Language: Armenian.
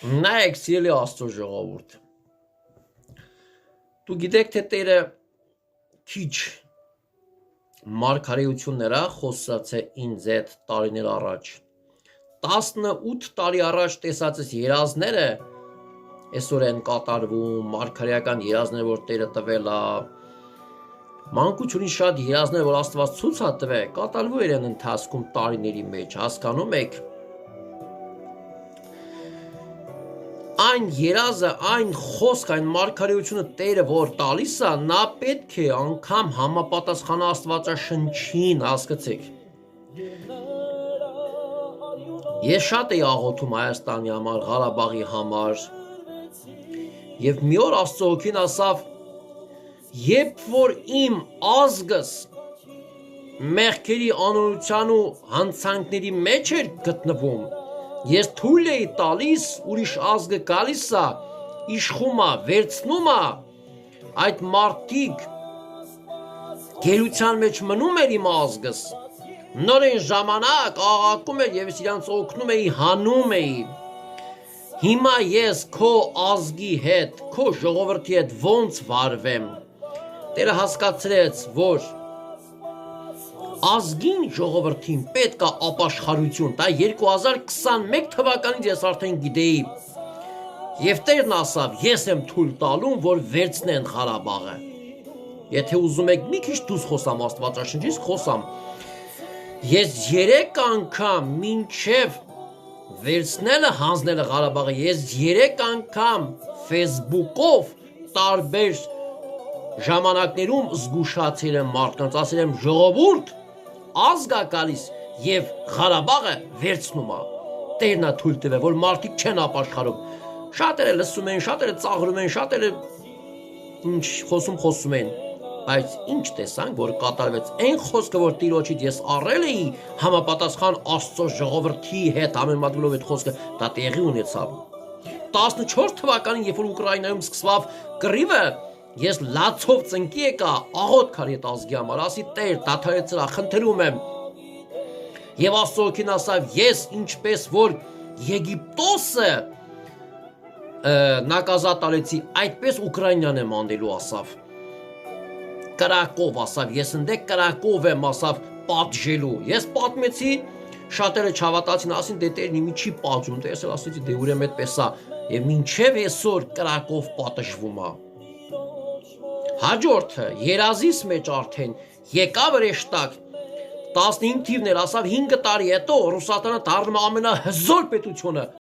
Նայեք սիրելի Աստծո ժողովուրդ, դու գիտեք թե Տերը քիչ մարգարեություններ խոսած է ինձ այդ տարիներ առաջ 18 տարի առաջ տեսածս երազները այսօր են կատարվում մարգարեական երազներ որ Տերը տվել է մանկությունից շատ երազներ որ Աստված ցույց է տվել կատարվում են ընթացքում տարիների մեջ հասկանում եք Այն երազը, այն խոսք, այն մարգարեությունը Տերը որ տալիս է, նա պետք է անգամ համապատասխան Աստվածաշնչին, հասկացեք։ Ես շատ էի աղոթում Հայաստանի համար, Ղարաբաղի համար։ Եվ մի օր Աստծո հոգին ասավ, երբ որ իմ ազգս մեղքերի անօրության ու հանցանքների մեջ էր գտնվում, Ես թույլ էի տալիս, ուրիշ ազգը գալիս է, իշխում է, վերցնում է, այդ մարդիկ գերության մեջ մնում էր իմ ազգս, նորեն ժամանակ աղաղակում էր և իրանց օգնում էի, հանում էի, հիմա ես քո ազգի հետ, քո ժողովրդի հետ ոնց վարվեմ, Տերը հասկացրեց, որ ազգին ժողովրդին պետք է ապաշխարություն, դա 2021 թվականից ես արդեն գիտեի և Տերն ասավ, ես եմ թույլ տալում, որ վերցնեն Ղարաբաղը եթե ուզում եք մի քիչ դուրս խոսամ Աստվածաշնչից, խոսամ ես 3 անգամ մինչև վերցնելը հանձնելը Ղարաբաղը, ես 3 անգամ Facebook-ով տարբեր ժամանակներում զգուշացել եմ մարդկանց, ասել եմ ժողովուրդ ազգա գալիս և Ղարաբաղը վերցնում է, Տերն է թույլ տվել, որ մարդիկ չեն ապաշխարում, շատերը լսում են, շատերը ծաղրում են, շատերը ինչ խոսում են, բայց ինչ տեսանք, որ կատարվեց, այն խոսքը, որ Տիրոջից ես առել էի, համապատասխան Աստծո ժողովրդի հետ համեմատվելով այդ խոսքը, դա տեղի ունեցավ, 14 թվականին, երբ որ Ուկրաինայում սկսավ կռիվը, Ես լացով ծնկի եկա, աղոթք արի այդ ազգի համար, ասի Տեր, դադարեցրա, խնդրում եմ։ Եվ Աստծո հոգին ասավ, ես ինչպես որ Եգիպտոսը նակազատալեցի, այդպես Ուկրաինան եմ անելու, ասավ։ Կրակով, ասավ, ես ընդե կրակով եմ, ասավ, պատժելու։ Ես պատմեցի, շատերը չհավատացին, ասին, դե Տերն իմի չի պատժում, ես էլ ասեցի, դե ուրեմն այդպես է, եւ մինչեւ այսօր կրակով պատժվում է։ Հաջորդը երազիս մեջ արդեն եկավ հրեշտակ 15 թիվն էր ասավ 5 տարի հետո Ռուսաստանը դառնում է ամենահզոր պետությունը